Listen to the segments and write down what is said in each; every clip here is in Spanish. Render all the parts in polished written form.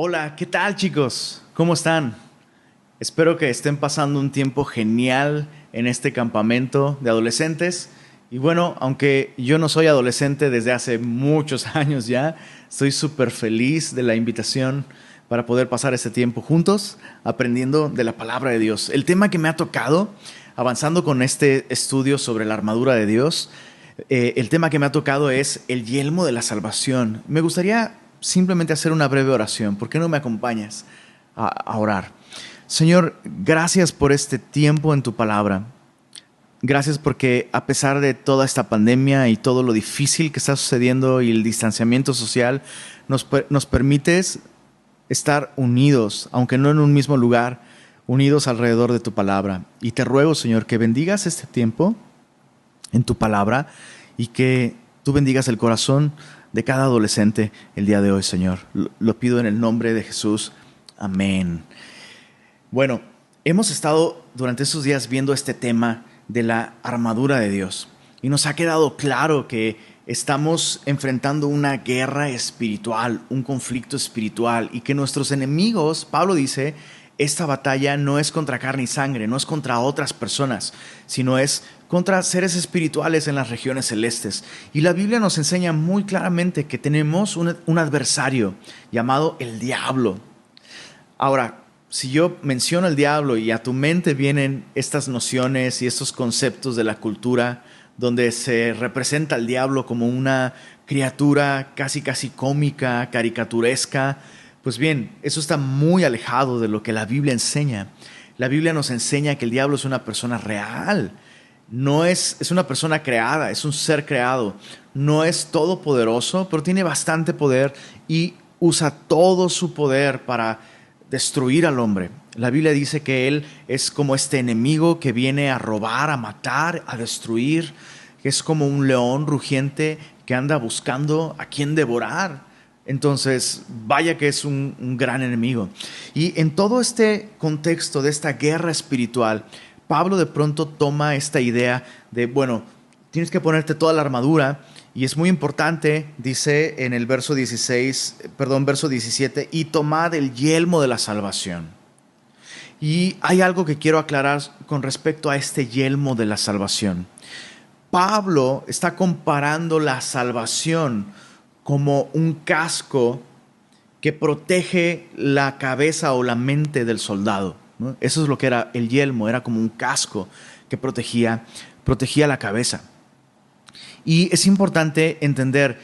Hola, ¿qué tal chicos? ¿Cómo están? Espero que estén pasando un tiempo genial en este campamento de adolescentes. Y bueno, aunque yo no soy adolescente desde hace muchos años ya, estoy súper feliz de la invitación para poder pasar este tiempo juntos aprendiendo de la palabra de Dios. El tema que me ha tocado, avanzando con este estudio sobre la armadura de Dios, el tema que me ha tocado es el yelmo de la salvación. Me gustaría simplemente hacer una breve oración. ¿Por qué no me acompañas a orar? Señor, gracias por este tiempo en tu palabra. Gracias porque a pesar de toda esta pandemia y todo lo difícil que está sucediendo y el distanciamiento social, nos permites estar unidos, aunque no en un mismo lugar, unidos alrededor de tu palabra. Y te ruego, Señor, que bendigas este tiempo en tu palabra y que tú bendigas el corazón de cada adolescente el día de hoy, Señor. Lo pido en el nombre de Jesús. Amén. Bueno, hemos estado durante estos días viendo este tema de la armadura de Dios y nos ha quedado claro que estamos enfrentando una guerra espiritual, un conflicto espiritual y que nuestros enemigos, Pablo dice, esta batalla no es contra carne y sangre, no es contra otras personas, sino es contra seres espirituales en las regiones celestes. Y la Biblia nos enseña muy claramente que tenemos un adversario llamado el diablo. Ahora, si yo menciono el diablo y a tu mente vienen estas nociones y estos conceptos de la cultura donde se representa al diablo como una criatura casi cómica, caricaturesca, pues bien, eso está muy alejado de lo que la Biblia enseña. La Biblia nos enseña que el diablo es una persona real. No es una persona creada, es un ser creado. No es todopoderoso, pero tiene bastante poder y usa todo su poder para destruir al hombre. La Biblia dice que él es como este enemigo que viene a robar, a matar, a destruir, que es como un león rugiente que anda buscando a quien devorar. Entonces, vaya que es un gran enemigo. Y en todo este contexto de esta guerra espiritual, Pablo de pronto toma esta idea de, bueno, tienes que ponerte toda la armadura. Y es muy importante, dice en el verso 17, y tomad el yelmo de la salvación. Y hay algo que quiero aclarar con respecto a este yelmo de la salvación. Pablo está comparando la salvación como un casco que protege la cabeza o la mente del soldado, ¿no? Eso es lo que era el yelmo, era como un casco que protegía la cabeza. Y es importante entender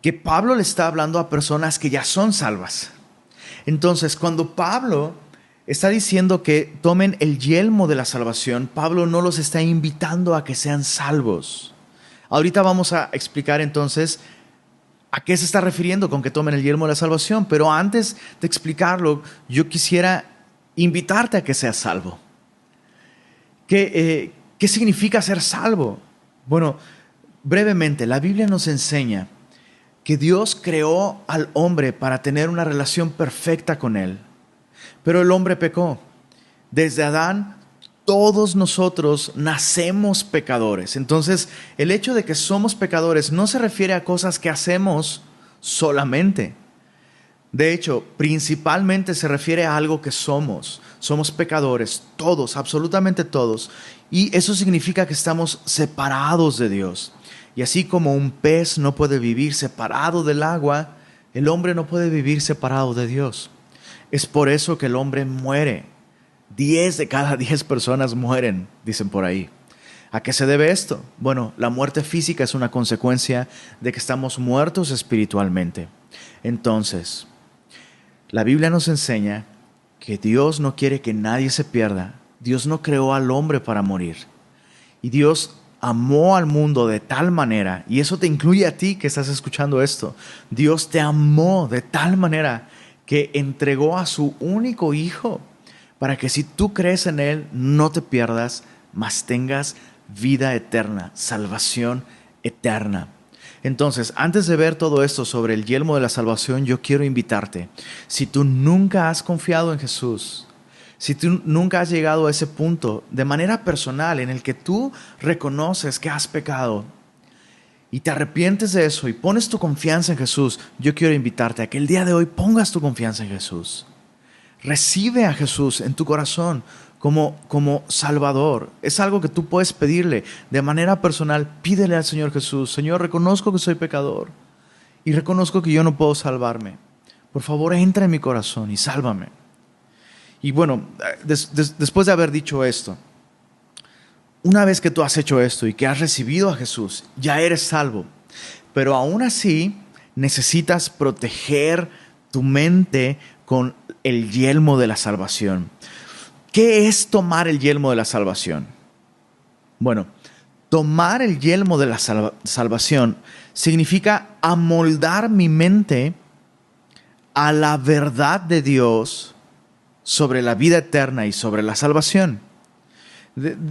que Pablo le está hablando a personas que ya son salvas. Entonces, cuando Pablo está diciendo que tomen el yelmo de la salvación, Pablo no los está invitando a que sean salvos. Ahorita vamos a explicar entonces a qué se está refiriendo con que tomen el yelmo de la salvación, pero antes de explicarlo, yo quisiera invitarte a que seas salvo. ¿Qué significa ser salvo? Bueno, brevemente, la Biblia nos enseña que Dios creó al hombre para tener una relación perfecta con él, pero el hombre pecó. Desde Adán, todos nosotros nacemos pecadores. Entonces, el hecho de que somos pecadores no se refiere a cosas que hacemos solamente. De hecho, principalmente se refiere a algo que somos. Somos pecadores, todos, absolutamente todos. Y eso significa que estamos separados de Dios. Y así como un pez no puede vivir separado del agua, el hombre no puede vivir separado de Dios. Es por eso que el hombre muere. 10 de cada 10 personas mueren, dicen por ahí. ¿A qué se debe esto? Bueno, la muerte física es una consecuencia de que estamos muertos espiritualmente. Entonces, la Biblia nos enseña que Dios no quiere que nadie se pierda. Dios no creó al hombre para morir. Y Dios amó al mundo de tal manera, y eso te incluye a ti que estás escuchando esto. Dios te amó de tal manera que entregó a su único hijo para que si tú crees en él, no te pierdas, mas tengas vida eterna, salvación eterna. Entonces, antes de ver todo esto sobre el yelmo de la salvación, yo quiero invitarte. Si tú nunca has confiado en Jesús, si tú nunca has llegado a ese punto de manera personal en el que tú reconoces que has pecado y te arrepientes de eso y pones tu confianza en Jesús, yo quiero invitarte a que el día de hoy pongas tu confianza en Jesús. Recibe a Jesús en tu corazón como Salvador. Es algo que tú puedes pedirle de manera personal. Pídele al Señor Jesús: Señor, reconozco que soy pecador y reconozco que yo no puedo salvarme. Por favor, entra en mi corazón y sálvame. Y bueno, después de haber dicho esto, una vez que tú has hecho esto y que has recibido a Jesús, ya eres salvo. Pero aún así necesitas proteger tu mente con el yelmo de la salvación. ¿Qué es tomar el yelmo de la salvación? Bueno, tomar el yelmo de la salvación significa amoldar mi mente a la verdad de Dios sobre la vida eterna y sobre la salvación.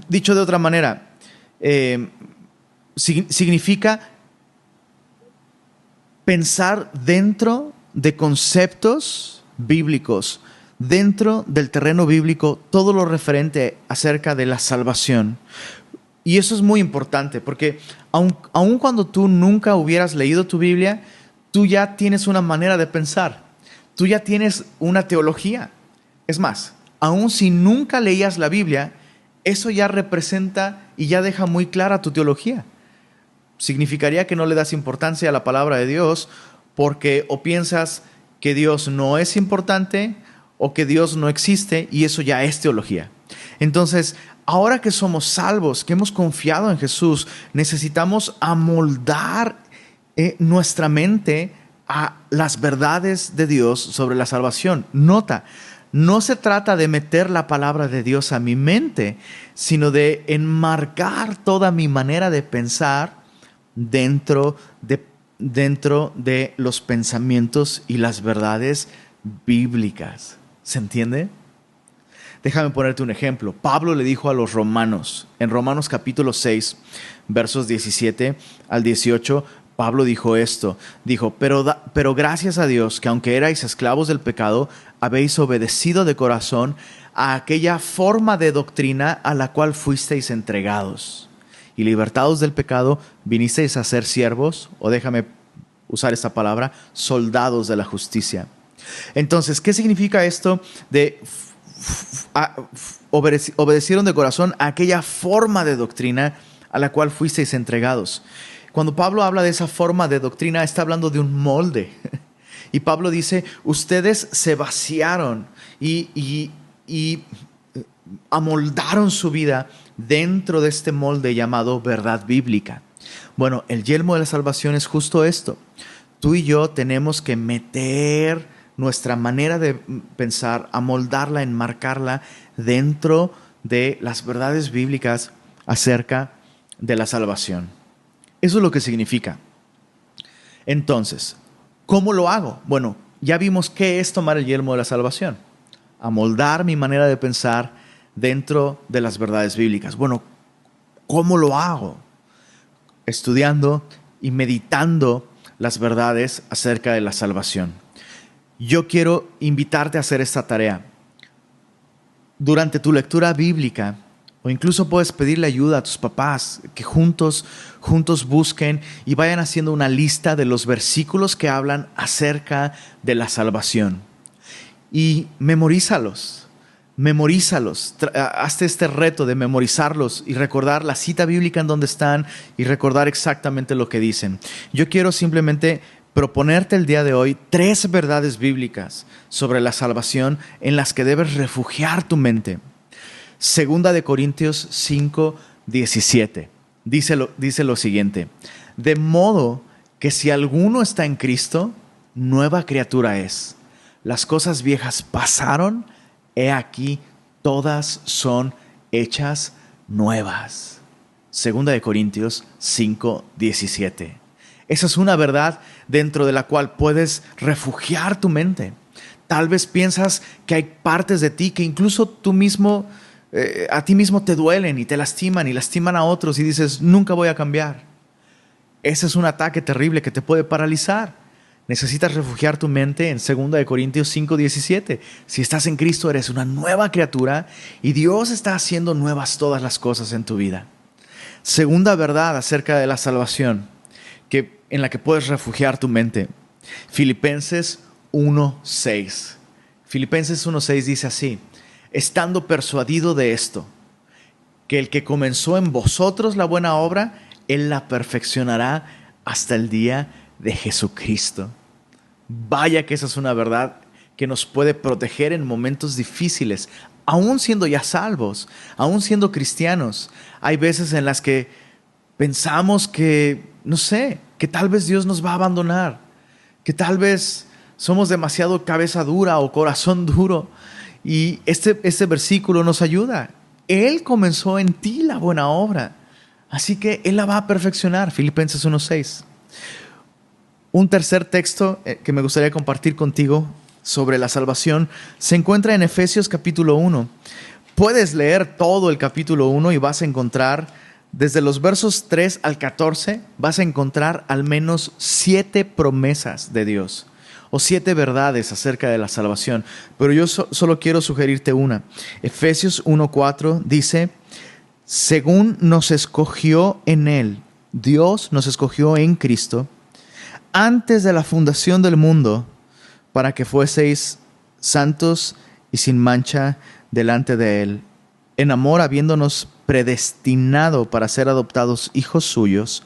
Dicho de otra manera, significa pensar dentro de conceptos bíblicos, dentro del terreno bíblico, todo lo referente acerca de la salvación. Y eso es muy importante porque aun cuando tú nunca hubieras leído tu Biblia, tú ya tienes una manera de pensar, tú ya tienes una teología. Es más, aun si nunca leías la Biblia, eso ya representa y ya deja muy clara tu teología. Significaría que no le das importancia a la palabra de Dios porque o piensas que Dios no es importante o que Dios no existe, y eso ya es teología. Entonces, ahora que somos salvos, que hemos confiado en Jesús, necesitamos amoldar nuestra mente a las verdades de Dios sobre la salvación. Nota, no se trata de meter la palabra de Dios a mi mente, sino de enmarcar toda mi manera de pensar dentro de los pensamientos y las verdades bíblicas. ¿Se entiende? Déjame ponerte un ejemplo. Pablo le dijo a los romanos, en Romanos capítulo 6, versos 17 al 18, Pablo dijo esto, dijo, pero gracias a Dios que aunque erais esclavos del pecado, habéis obedecido de corazón a aquella forma de doctrina a la cual fuisteis entregados. Y libertados del pecado, vinisteis a ser siervos, o déjame usar esta palabra, soldados de la justicia. Entonces, ¿qué significa esto de obedecieron de corazón a aquella forma de doctrina a la cual fuisteis entregados? Cuando Pablo habla de esa forma de doctrina, está hablando de un molde. Y Pablo dice, ustedes se vaciaron y amoldaron su vida dentro de este molde llamado verdad bíblica. Bueno, el yelmo de la salvación es justo esto. Tú y yo tenemos que meter nuestra manera de pensar, amoldarla, enmarcarla dentro de las verdades bíblicas acerca de la salvación. Eso es lo que significa. Entonces, ¿cómo lo hago? Bueno, ya vimos qué es tomar el yelmo de la salvación. Amoldar mi manera de pensar dentro de las verdades bíblicas. Bueno, ¿cómo lo hago? Estudiando y meditando las verdades acerca de la salvación. Yo quiero invitarte a hacer esta tarea. Durante tu lectura bíblica, o incluso puedes pedirle ayuda a tus papás, que juntos busquen y vayan haciendo una lista de los versículos que hablan acerca de la salvación. Y memorízalos. Hazte este reto de memorizarlos y recordar la cita bíblica en donde están y recordar exactamente lo que dicen. Yo quiero simplemente proponerte el día de hoy 3 verdades bíblicas sobre la salvación en las que debes refugiar tu mente. Segunda de Corintios 5, 17. Dice lo siguiente: de modo que si alguno está en Cristo, nueva criatura es. Las cosas viejas pasaron, he aquí, todas son hechas nuevas. Segunda de Corintios 5, 17. Esa es una verdad dentro de la cual puedes refugiar tu mente. Tal vez piensas que hay partes de ti que incluso tú mismo, a ti mismo te duelen y te lastiman y lastiman a otros y dices, nunca voy a cambiar. Ese es un ataque terrible que te puede paralizar. Necesitas refugiar tu mente en 2 Corintios 5, 17. Si estás en Cristo, eres una nueva criatura y Dios está haciendo nuevas todas las cosas en tu vida. Segunda verdad acerca de la salvación. en la que puedes refugiar tu mente. Filipenses 1:6. Filipenses 1:6 dice así: estando persuadido de esto, que el que comenzó en vosotros la buena obra, Él la perfeccionará hasta el día de Jesucristo. Vaya que esa es una verdad que nos puede proteger en momentos difíciles, aún siendo ya salvos, aún siendo cristianos. Hay veces en las que pensamos que, no sé, que tal vez Dios nos va a abandonar, que tal vez somos demasiado cabeza dura o corazón duro. Y este versículo nos ayuda. Él comenzó en ti la buena obra, así que Él la va a perfeccionar. Filipenses 1:6. Un tercer texto que me gustaría compartir contigo sobre la salvación se encuentra en Efesios capítulo 1. Puedes leer todo el capítulo 1 y vas a encontrar, desde los versos 3 al 14, vas a encontrar al menos 7 promesas de Dios o 7 verdades acerca de la salvación. Pero yo solo quiero sugerirte una. Efesios 1:4 dice: según nos escogió en Él, Dios nos escogió en Cristo, antes de la fundación del mundo, para que fueseis santos y sin mancha delante de Él, en amor habiéndonos predestinado para ser adoptados hijos suyos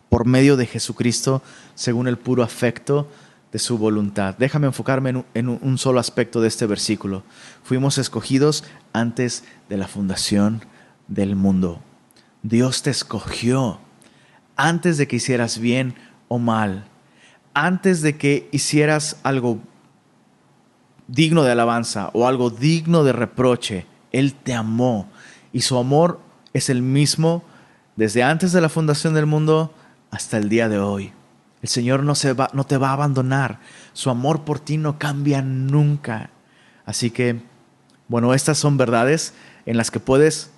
por medio de Jesucristo, según el puro afecto de su voluntad. Déjame enfocarme en un solo aspecto de este versículo. Fuimos escogidos antes de la fundación del mundo. Dios te escogió antes de que hicieras bien o mal, antes de que hicieras algo digno de alabanza o algo digno de reproche. Él te amó, y su amor es el mismo desde antes de la fundación del mundo hasta el día de hoy. El Señor no te va a abandonar. Su amor por ti no cambia nunca. Así que, bueno, estas son verdades en las que puedes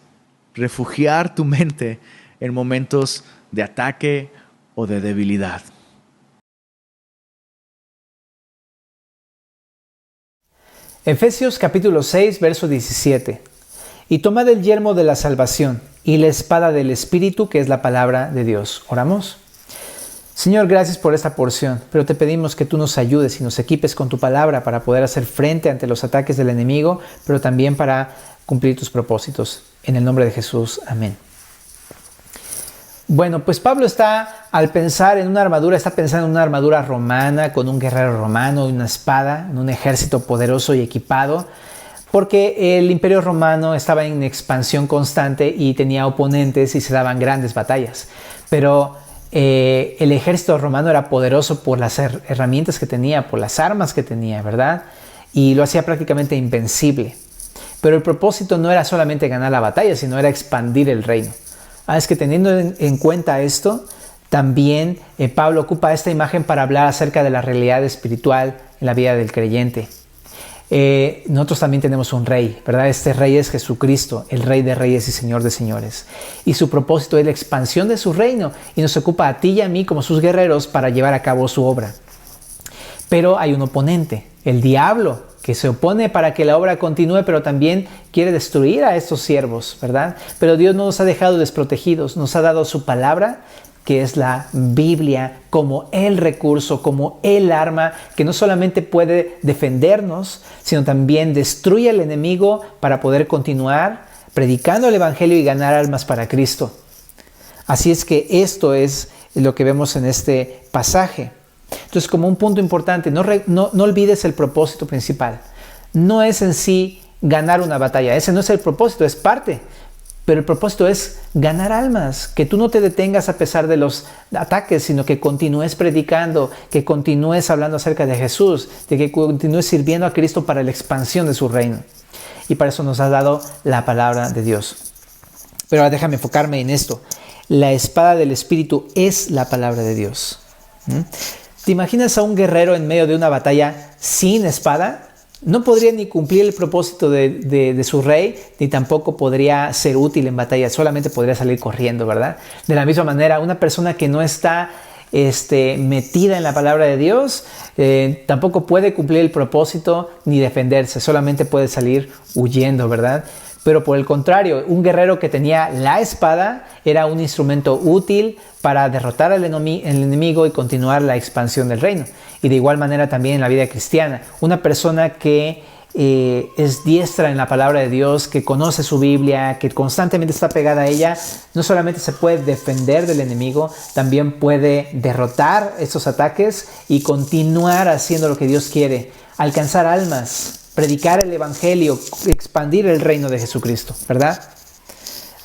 refugiar tu mente en momentos de ataque o de debilidad. Efesios capítulo 6, verso 17. Y tomad el yelmo de la salvación y la espada del Espíritu, que es la palabra de Dios. ¿Oramos? Señor, gracias por esta porción, pero te pedimos que tú nos ayudes y nos equipes con tu palabra para poder hacer frente ante los ataques del enemigo, pero también para cumplir tus propósitos. En el nombre de Jesús, amén. Bueno, pues Pablo al pensar en una armadura, está pensando en una armadura romana, con un guerrero romano y una espada, en un ejército poderoso y equipado, porque el imperio romano estaba en expansión constante y tenía oponentes y se daban grandes batallas. Pero el ejército romano era poderoso por las herramientas que tenía, por las armas que tenía, ¿verdad? Y lo hacía prácticamente invencible. Pero el propósito no era solamente ganar la batalla, sino era expandir el reino. Es que teniendo en cuenta esto, también Pablo ocupa esta imagen para hablar acerca de la realidad espiritual en la vida del creyente. Nosotros también tenemos un rey, ¿verdad? Este rey es Jesucristo, el Rey de Reyes y Señor de Señores. Y su propósito es la expansión de su reino y nos ocupa a ti y a mí como sus guerreros para llevar a cabo su obra. Pero hay un oponente, el diablo, que se opone para que la obra continúe, pero también quiere destruir a estos siervos, ¿verdad? Pero Dios no nos ha dejado desprotegidos, nos ha dado su palabra, que es la Biblia, como el recurso, como el arma, que no solamente puede defendernos, sino también destruye al enemigo para poder continuar predicando el Evangelio y ganar almas para Cristo. Así es que esto es lo que vemos en este pasaje. Entonces, como un punto importante, no olvides el propósito principal. No es en sí ganar una batalla, ese no es el propósito, es parte. Pero el propósito es ganar almas, que tú no te detengas a pesar de los ataques, sino que continúes predicando, que continúes hablando acerca de Jesús, de que continúes sirviendo a Cristo para la expansión de su reino. Y para eso nos ha dado la palabra de Dios. Pero ahora déjame enfocarme en esto. La espada del Espíritu es la palabra de Dios. ¿Te imaginas a un guerrero en medio de una batalla sin espada? No podría ni cumplir el propósito de su rey, ni tampoco podría ser útil en batalla, solamente podría salir corriendo, ¿verdad? De la misma manera, una persona que no está metida en la palabra de Dios, tampoco puede cumplir el propósito ni defenderse, solamente puede salir huyendo, ¿verdad? Pero por el contrario, un guerrero que tenía la espada era un instrumento útil para derrotar al enemigo y continuar la expansión del reino. Y de igual manera también en la vida cristiana. Una persona que es diestra en la palabra de Dios, que conoce su Biblia, que constantemente está pegada a ella, no solamente se puede defender del enemigo, también puede derrotar estos ataques y continuar haciendo lo que Dios quiere, alcanzar almas, predicar el evangelio, expandir el reino de Jesucristo, ¿verdad?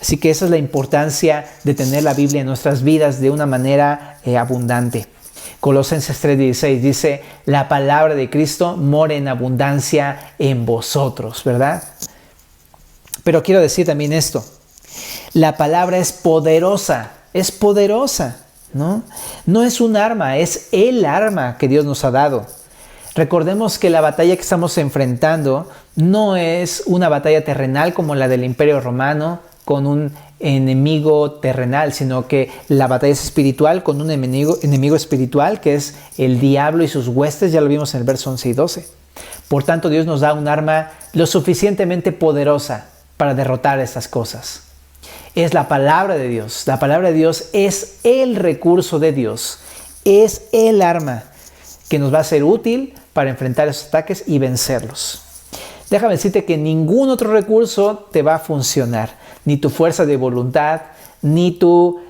Así que esa es la importancia de tener la Biblia en nuestras vidas de una manera abundante. Colosenses 3:16 dice, la palabra de Cristo mora en abundancia en vosotros, ¿verdad? Pero quiero decir también esto, la palabra es poderosa, ¿no? No es un arma, es el arma que Dios nos ha dado. Recordemos que la batalla que estamos enfrentando no es una batalla terrenal como la del Imperio Romano con un enemigo terrenal, sino que la batalla es espiritual con un enemigo espiritual que es el diablo y sus huestes, ya lo vimos en el verso 11 y 12. Por tanto, Dios nos da un arma lo suficientemente poderosa para derrotar estas cosas. Es la palabra de Dios. La palabra de Dios es el recurso de Dios, es el arma que nos va a ser útil para enfrentar esos ataques y vencerlos. Déjame decirte que ningún otro recurso te va a funcionar. Ni tu fuerza de voluntad, ni tu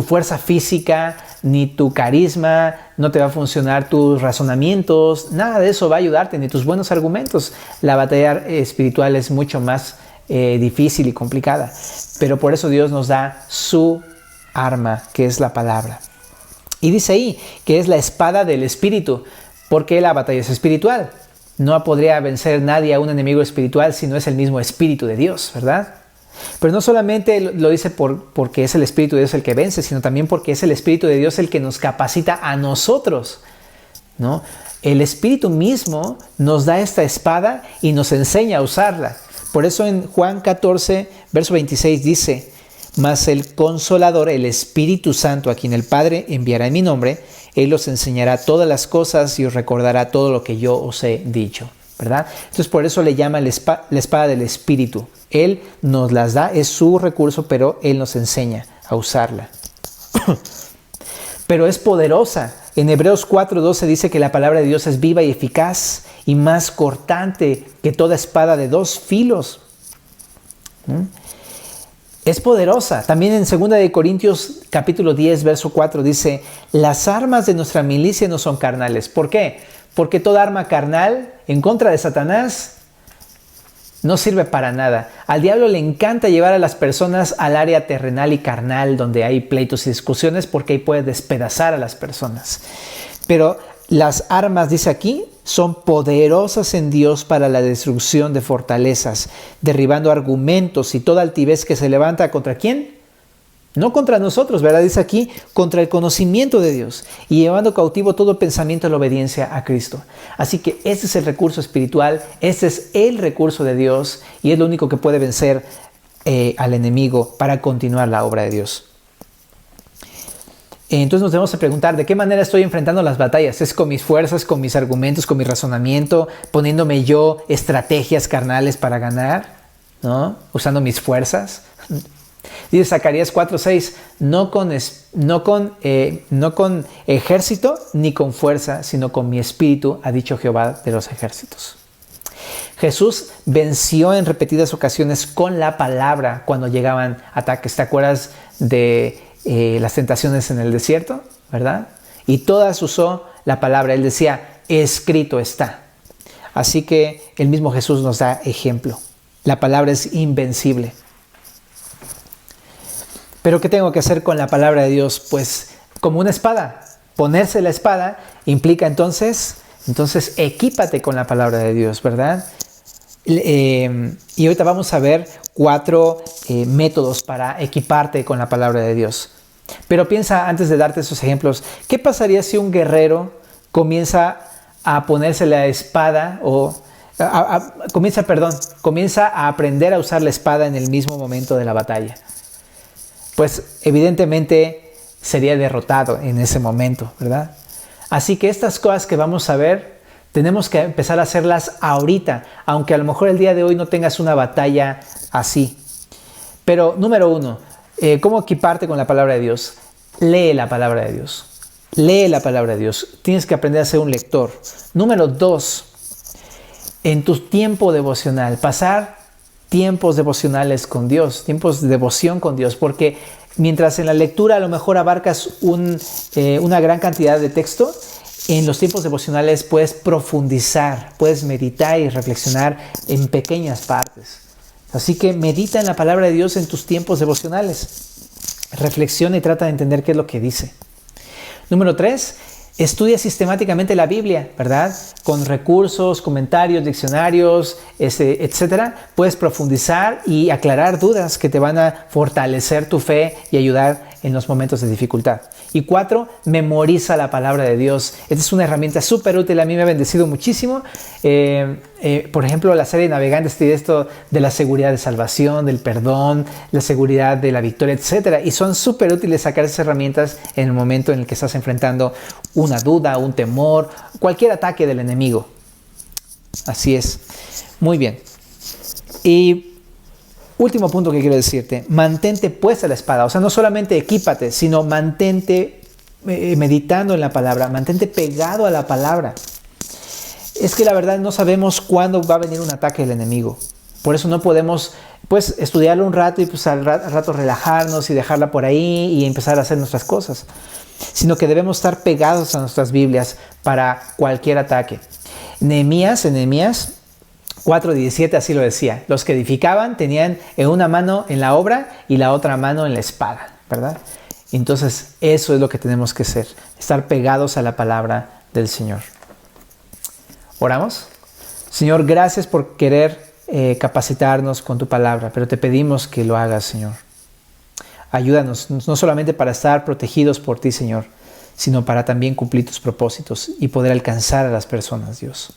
fuerza física, ni tu carisma, no te va a funcionar tus razonamientos, nada de eso va a ayudarte, ni tus buenos argumentos. La batalla espiritual es mucho más difícil y complicada, pero por eso Dios nos da su arma, que es la palabra. Y dice ahí que es la espada del Espíritu, porque la batalla es espiritual. No podría vencer nadie a un enemigo espiritual si no es el mismo Espíritu de Dios, ¿verdad? Pero no solamente lo dice porque es el Espíritu de Dios el que vence, sino también porque es el Espíritu de Dios el que nos capacita a nosotros, ¿no? El Espíritu mismo nos da esta espada y nos enseña a usarla. Por eso en Juan 14, verso 26 dice, mas el Consolador, el Espíritu Santo, a quien el Padre enviará en mi nombre, Él os enseñará todas las cosas y os recordará todo lo que yo os he dicho, ¿verdad? Entonces por eso le llama la espada del Espíritu. Él nos las da, es su recurso, pero Él nos enseña a usarla. Pero es poderosa. En Hebreos 4:12 dice que la palabra de Dios es viva y eficaz y más cortante que toda espada de dos filos. Es poderosa. También en 2 de Corintios capítulo 10, verso 4 dice, las armas de nuestra milicia no son carnales. ¿Por qué? Porque toda arma carnal en contra de Satanás no sirve para nada. Al diablo le encanta llevar a las personas al área terrenal y carnal donde hay pleitos y discusiones porque ahí puede despedazar a las personas. Pero las armas, dice aquí, son poderosas en Dios para la destrucción de fortalezas, derribando argumentos y toda altivez que se levanta ¿contra quién? No contra nosotros, ¿verdad? Dice aquí, contra el conocimiento de Dios y llevando cautivo todo pensamiento a la obediencia a Cristo. Así que este es el recurso espiritual, este es el recurso de Dios y es lo único que puede vencer al enemigo para continuar la obra de Dios. Entonces nos debemos preguntar, ¿de qué manera estoy enfrentando las batallas? ¿Es con mis fuerzas, con mis argumentos, con mi razonamiento, poniéndome yo estrategias carnales para ganar? ¿No? ¿Usando mis fuerzas? Dice Zacarías 4:6, no con ejército ni con fuerza, sino con mi espíritu, ha dicho Jehová de los ejércitos. Jesús venció en repetidas ocasiones con la palabra cuando llegaban ataques. ¿Te acuerdas de las tentaciones en el desierto? ¿Verdad? Y todas usó la palabra. Él decía, escrito está. Así que el mismo Jesús nos da ejemplo. La palabra es invencible. ¿Pero qué tengo que hacer con la palabra de Dios? Pues como una espada. Ponerse la espada implica entonces equípate con la palabra de Dios, ¿verdad? Y ahorita vamos a ver 4 métodos para equiparte con la palabra de Dios. Pero piensa, antes de darte esos ejemplos, ¿qué pasaría si un guerrero comienza a ponerse la espada comienza a aprender a usar la espada en el mismo momento de la batalla? Pues evidentemente sería derrotado en ese momento, ¿verdad? Así que estas cosas que vamos a ver Tenemos que empezar a hacerlas ahorita, aunque a lo mejor el día de hoy no tengas una batalla así. Pero número 1, ¿cómo equiparte con la palabra de Dios? Lee la palabra de Dios. Lee la palabra de Dios. Tienes que aprender a ser un lector. Número 2, en tu tiempo devocional, pasar tiempos devocionales con Dios, tiempos de devoción con Dios, porque mientras en la lectura a lo mejor abarcas una gran cantidad de texto, en los tiempos devocionales puedes profundizar, puedes meditar y reflexionar en pequeñas partes. Así que medita en la palabra de Dios en tus tiempos devocionales. Reflexiona y trata de entender qué es lo que dice. Número 3, estudia sistemáticamente la Biblia, ¿verdad? Con recursos, comentarios, diccionarios, etcétera. Puedes profundizar y aclarar dudas que te van a fortalecer tu fe y ayudar en los momentos de dificultad. Y 4, memoriza la palabra de Dios. Esta es una herramienta súper útil, a mí me ha bendecido muchísimo. Por ejemplo, la serie Navegantes tiene esto de la seguridad de salvación, del perdón, la seguridad de la victoria, etcétera. Y son súper útiles sacar esas herramientas en el momento en el que estás enfrentando una duda, un temor, cualquier ataque del enemigo. Así es. Muy bien. Y último punto que quiero decirte, mantente puesta la espada. O sea, no solamente equípate, sino mantente meditando en la palabra, mantente pegado a la palabra. Es que la verdad no sabemos cuándo va a venir un ataque del enemigo. Por eso no podemos estudiarlo un rato y al rato relajarnos y dejarla por ahí y empezar a hacer nuestras cosas. Sino que debemos estar pegados a nuestras Biblias para cualquier ataque. En Nehemías 4:17 así lo decía. Los que edificaban tenían en una mano en la obra y la otra mano en la espada, ¿verdad? Entonces eso es lo que tenemos que hacer, estar pegados a la palabra del Señor. ¿Oramos? Señor, gracias por querer capacitarnos con tu palabra, pero te pedimos que lo hagas, Señor. Ayúdanos, no solamente para estar protegidos por ti, Señor, sino para también cumplir tus propósitos y poder alcanzar a las personas, Dios.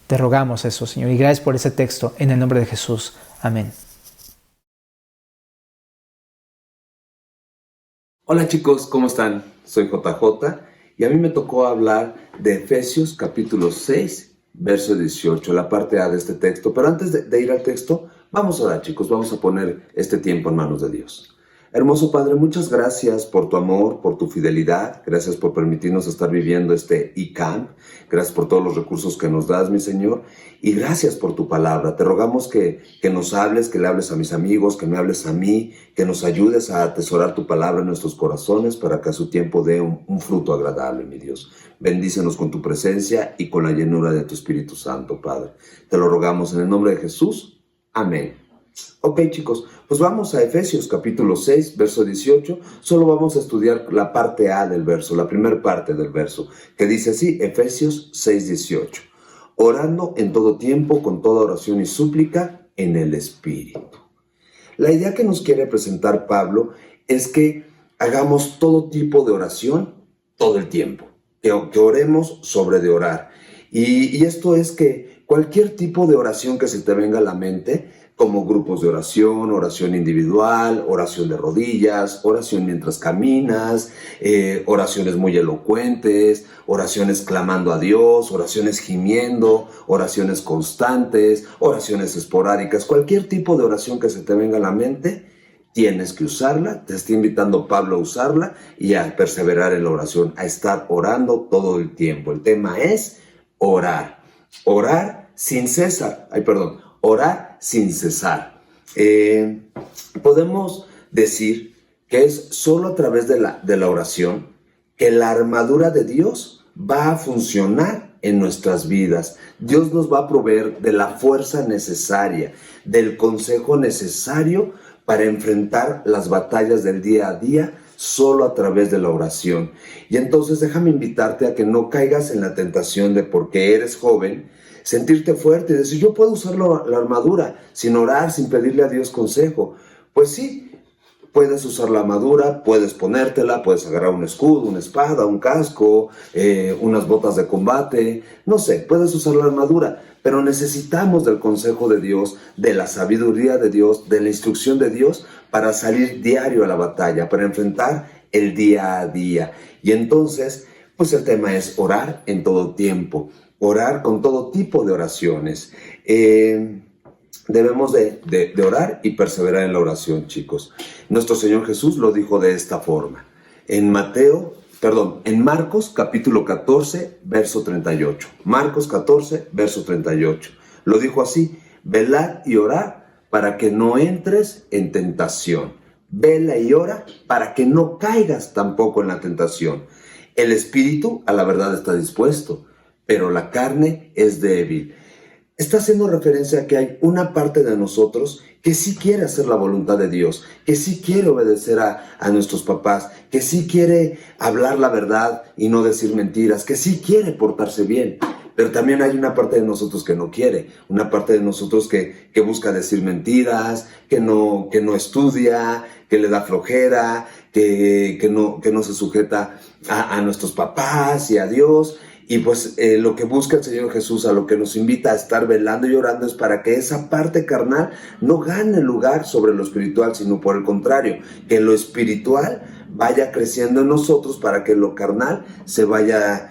Te rogamos eso, Señor, y gracias por ese texto, en el nombre de Jesús. Amén. Hola chicos, ¿cómo están? Soy JJ y a mí me tocó hablar de Efesios capítulo 6, verso 18, la parte A de este texto. Pero antes de ir al texto, vamos a orar, chicos, vamos a poner este tiempo en manos de Dios. Hermoso Padre, muchas gracias por tu amor, por tu fidelidad. Gracias por permitirnos estar viviendo este eCamp. Gracias por todos los recursos que nos das, mi Señor. Y gracias por tu palabra. Te rogamos que nos hables, que le hables a mis amigos, que me hables a mí, que nos ayudes a atesorar tu palabra en nuestros corazones para que a su tiempo dé un fruto agradable, mi Dios. Bendícenos con tu presencia y con la llenura de tu Espíritu Santo, Padre. Te lo rogamos en el nombre de Jesús. Amén. Ok, chicos, pues vamos a Efesios capítulo 6, verso 18. Solo vamos a estudiar la parte A del verso, la primera parte del verso, que dice así, Efesios 6, 18. Orando en todo tiempo, con toda oración y súplica, en el Espíritu. La idea que nos quiere presentar Pablo es que hagamos todo tipo de oración todo el tiempo, que oremos sobre de orar. Y esto es que cualquier tipo de oración que se te venga a la mente, como grupos de oración, oración individual, oración de rodillas, oración mientras caminas, oraciones muy elocuentes, oraciones clamando a Dios, oraciones gimiendo, oraciones constantes, oraciones esporádicas, cualquier tipo de oración que se te venga a la mente, tienes que usarla. Te está invitando Pablo a usarla y a perseverar en la oración, a estar orando todo el tiempo. El tema es orar, orar sin cesar, orar sin cesar. Podemos decir que es solo a través de la oración que la armadura de Dios va a funcionar en nuestras vidas. Dios nos va a proveer de la fuerza necesaria, del consejo necesario para enfrentar las batallas del día a día solo a través de la oración. Y entonces déjame invitarte a que no caigas en la tentación de, porque eres joven, sentirte fuerte y decir, yo puedo usar la armadura sin orar, sin pedirle a Dios consejo. Pues sí, puedes usar la armadura, puedes ponértela, puedes agarrar un escudo, una espada, un casco, unas botas de combate, no sé, puedes usar la armadura, pero necesitamos del consejo de Dios, de la sabiduría de Dios, de la instrucción de Dios para salir diario a la batalla, para enfrentar el día a día. Y entonces, pues el tema es orar en todo tiempo. orar con todo tipo de oraciones. Debemos de orar y perseverar en la oración, chicos. Nuestro Señor Jesús lo dijo de esta forma. En Marcos capítulo 14, verso 38. Marcos 14, verso 38. Lo dijo así: velad y orad para que no entres en tentación. Vela y ora para que no caigas tampoco en la tentación. El espíritu a la verdad está dispuesto, pero la carne es débil. Está haciendo referencia a que hay una parte de nosotros que sí quiere hacer la voluntad de Dios, que sí quiere obedecer a nuestros papás, que sí quiere hablar la verdad y no decir mentiras, que sí quiere portarse bien. Pero también hay una parte de nosotros que no quiere, una parte de nosotros que busca decir mentiras, que no estudia, que le da flojera, que no se sujeta a nuestros papás y a Dios. Y pues lo que busca el Señor Jesús, a lo que nos invita a estar velando y orando, es para que esa parte carnal no gane lugar sobre lo espiritual, sino por el contrario, que lo espiritual vaya creciendo en nosotros para que lo carnal se vaya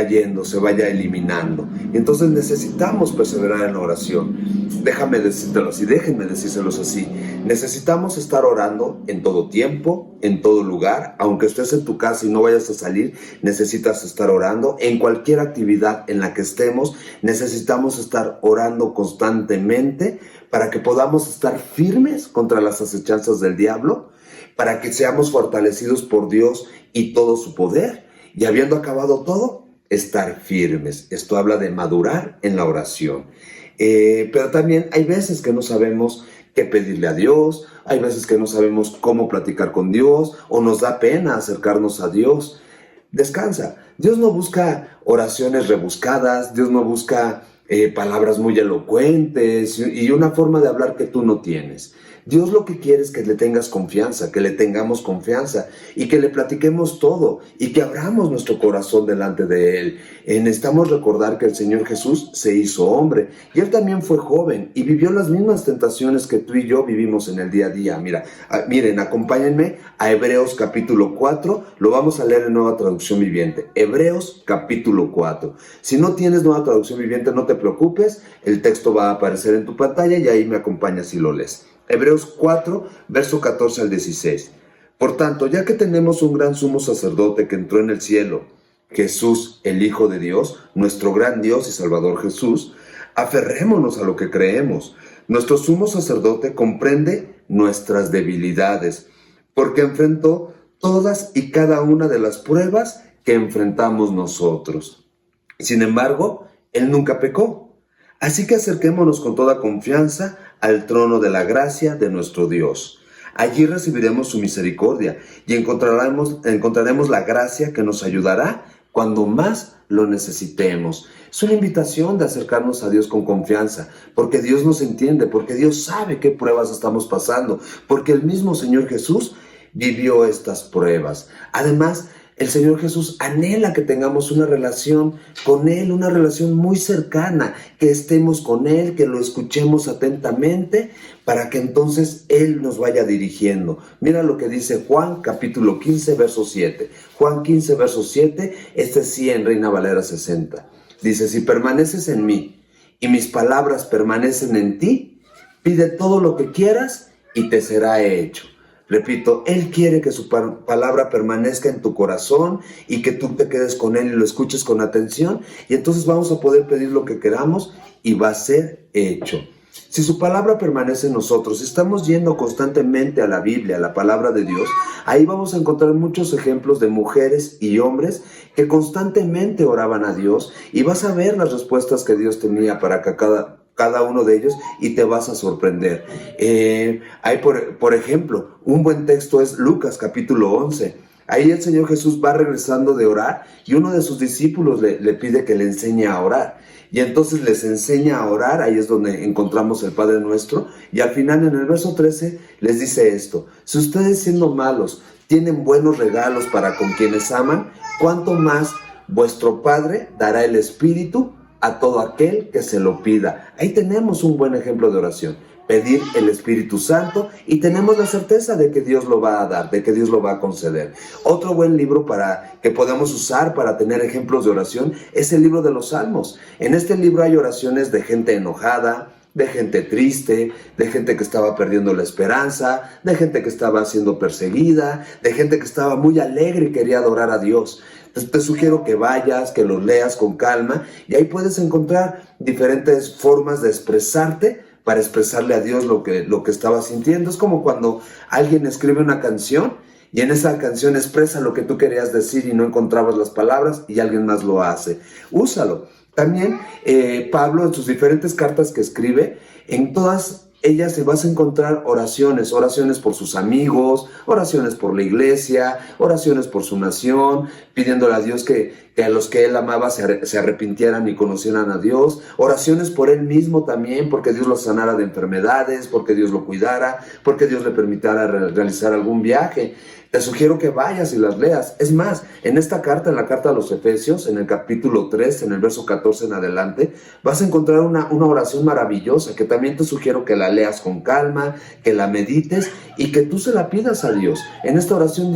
yendo, se vaya eliminando. Entonces necesitamos perseverar en la oración. Déjenme decírselos así. Necesitamos estar orando en todo tiempo, en todo lugar. Aunque estés en tu casa y no vayas a salir, necesitas estar orando. En cualquier actividad en la que estemos, necesitamos estar orando constantemente para que podamos estar firmes contra las acechanzas del diablo, para que seamos fortalecidos por Dios y todo su poder. Y habiendo acabado todo, estar firmes. Esto habla de madurar en la oración. Pero también hay veces que no sabemos qué pedirle a Dios, hay veces que no sabemos cómo platicar con Dios, o nos da pena acercarnos a Dios. Descansa. Dios no busca oraciones rebuscadas, Dios no busca palabras muy elocuentes y una forma de hablar que tú no tienes. Dios lo que quiere es que le tengas confianza, que le tengamos confianza y que le platiquemos todo y que abramos nuestro corazón delante de Él. Necesitamos recordar que el Señor Jesús se hizo hombre y Él también fue joven y vivió las mismas tentaciones que tú y yo vivimos en el día a día. Miren, acompáñenme a Hebreos capítulo 4, lo vamos a leer en Nueva Traducción Viviente. Hebreos capítulo 4. Si no tienes Nueva Traducción Viviente, no te preocupes, el texto va a aparecer en tu pantalla y ahí me acompañas y lo lees. Hebreos 4, verso 14 al 16. Por tanto, ya que tenemos un gran sumo sacerdote que entró en el cielo, Jesús, el Hijo de Dios, nuestro gran Dios y Salvador Jesús, aferrémonos a lo que creemos. Nuestro sumo sacerdote comprende nuestras debilidades, porque enfrentó todas y cada una de las pruebas que enfrentamos nosotros. Sin embargo, Él nunca pecó. Así que acerquémonos con toda confianza al trono de la gracia de nuestro Dios. Allí recibiremos su misericordia y encontraremos la gracia que nos ayudará cuando más lo necesitemos. Es una invitación de acercarnos a Dios con confianza, porque Dios nos entiende, porque Dios sabe qué pruebas estamos pasando, porque el mismo Señor Jesús vivió estas pruebas. Además, el Señor Jesús anhela que tengamos una relación con Él, una relación muy cercana, que estemos con Él, que lo escuchemos atentamente, para que entonces Él nos vaya dirigiendo. Mira lo que dice Juan capítulo 15, verso 7. Juan 15, verso 7, sí en Reina Valera 60. Dice, si permaneces en mí y mis palabras permanecen en ti, pide todo lo que quieras y te será hecho. Repito, Él quiere que su palabra permanezca en tu corazón y que tú te quedes con Él y lo escuches con atención. Y entonces vamos a poder pedir lo que queramos y va a ser hecho. Si su palabra permanece en nosotros, estamos yendo constantemente a la Biblia, a la palabra de Dios, ahí vamos a encontrar muchos ejemplos de mujeres y hombres que constantemente oraban a Dios y vas a ver las respuestas que Dios tenía para cada uno de ellos y te vas a sorprender. Hay por ejemplo, un buen texto es Lucas capítulo 11. Ahí el Señor Jesús va regresando de orar y uno de sus discípulos le pide que le enseñe a orar. Y entonces les enseña a orar, ahí es donde encontramos el Padre Nuestro. Y al final en el verso 13 les dice esto: si ustedes siendo malos tienen buenos regalos para con quienes aman, ¿cuánto más vuestro Padre dará el Espíritu a todo aquel que se lo pida? Ahí tenemos un buen ejemplo de oración. pedir el Espíritu Santo y tenemos la certeza de que Dios lo va a dar, de que Dios lo va a conceder. Otro buen libro que podemos usar para tener ejemplos de oración es el libro de los Salmos. En este libro hay oraciones de gente enojada, de gente triste, de gente que estaba perdiendo la esperanza, de gente que estaba siendo perseguida, de gente que estaba muy alegre y quería adorar a Dios. Entonces te sugiero que vayas, que los leas con calma y ahí puedes encontrar diferentes formas de expresarte para expresarle a Dios lo que estaba sintiendo. Es como cuando alguien escribe una canción y en esa canción expresa lo que tú querías decir y no encontrabas las palabras y alguien más lo hace. Úsalo. También Pablo en sus diferentes cartas que escribe, en todas ellas se vas a encontrar oraciones por sus amigos, oraciones por la iglesia, oraciones por su nación, pidiéndole a Dios que a los que él amaba se arrepintieran y conocieran a Dios, oraciones por él mismo también, porque Dios lo sanara de enfermedades, porque Dios lo cuidara, porque Dios le permitiera realizar algún viaje. Te sugiero que vayas y las leas. Es más, en esta carta, en la carta a los Efesios, en el capítulo 3, en el verso 14 en adelante, vas a encontrar una oración maravillosa que también te sugiero que la leas con calma, que la medites y que tú se la pidas a Dios. En esta oración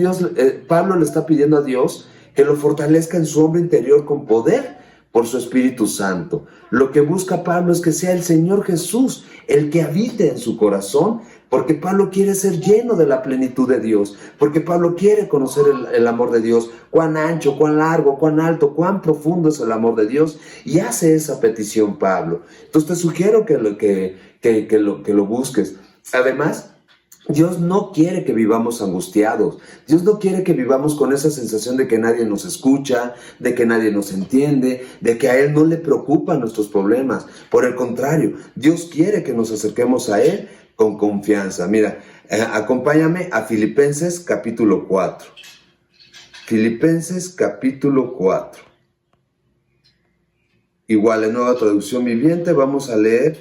Pablo le está pidiendo a Dios que lo fortalezca en su hombre interior con poder por su Espíritu Santo. Lo que busca Pablo es que sea el Señor Jesús el que habite en su corazón, porque Pablo quiere ser lleno de la plenitud de Dios, porque Pablo quiere conocer el amor de Dios, cuán ancho, cuán largo, cuán alto, cuán profundo es el amor de Dios, y hace esa petición Pablo. Entonces te sugiero que lo busques. Además, Dios no quiere que vivamos angustiados. Dios no quiere que vivamos con esa sensación de que nadie nos escucha, de que nadie nos entiende, de que a Él no le preocupan nuestros problemas. Por el contrario, Dios quiere que nos acerquemos a Él con confianza. Mira, acompáñame a Filipenses capítulo 4. Filipenses capítulo 4. Igual en Nueva Traducción Viviente vamos a leer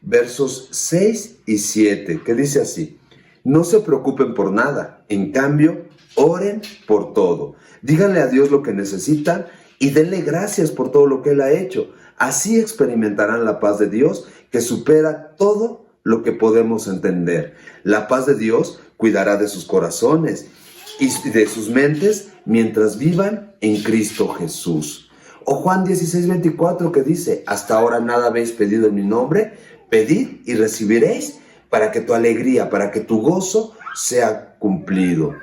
versos 6 y 7, que dice así: no se preocupen por nada, en cambio, oren por todo. Díganle a Dios lo que necesitan y denle gracias por todo lo que Él ha hecho. Así experimentarán la paz de Dios que supera todo lo que podemos entender. La paz de Dios cuidará de sus corazones y de sus mentes mientras vivan en Cristo Jesús. O Juan 16:24 que dice: hasta ahora nada habéis pedido en mi nombre, pedid y recibiréis, para que tu alegría, para que tu gozo sea cumplido.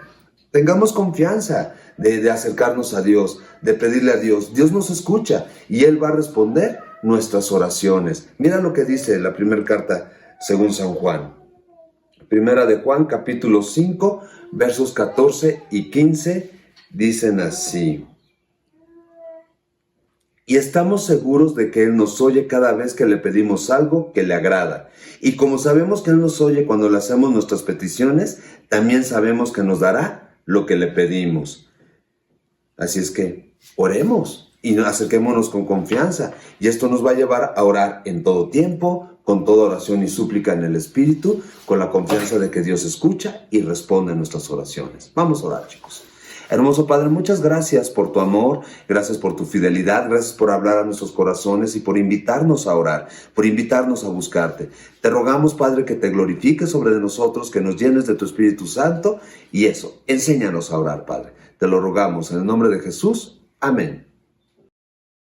Tengamos confianza de acercarnos a Dios, de pedirle a Dios. Dios nos escucha y Él va a responder nuestras oraciones. Mira lo que dice la primera carta según San Juan. Primera de Juan, capítulo 5, versos 14 y 15, dicen así: y estamos seguros de que Él nos oye cada vez que le pedimos algo que le agrada. Y como sabemos que Él nos oye cuando le hacemos nuestras peticiones, también sabemos que nos dará lo que le pedimos. Así es que oremos y acerquémonos con confianza. Y esto nos va a llevar a orar en todo tiempo, con toda oración y súplica en el Espíritu, con la confianza de que Dios escucha y responde a nuestras oraciones. Vamos a orar, chicos. Hermoso Padre, muchas gracias por tu amor, gracias por tu fidelidad, gracias por hablar a nuestros corazones y por invitarnos a orar, por invitarnos a buscarte. Te rogamos, Padre, que te glorifiques sobre nosotros, que nos llenes de tu Espíritu Santo y eso, enséñanos a orar, Padre. Te lo rogamos en el nombre de Jesús. Amén.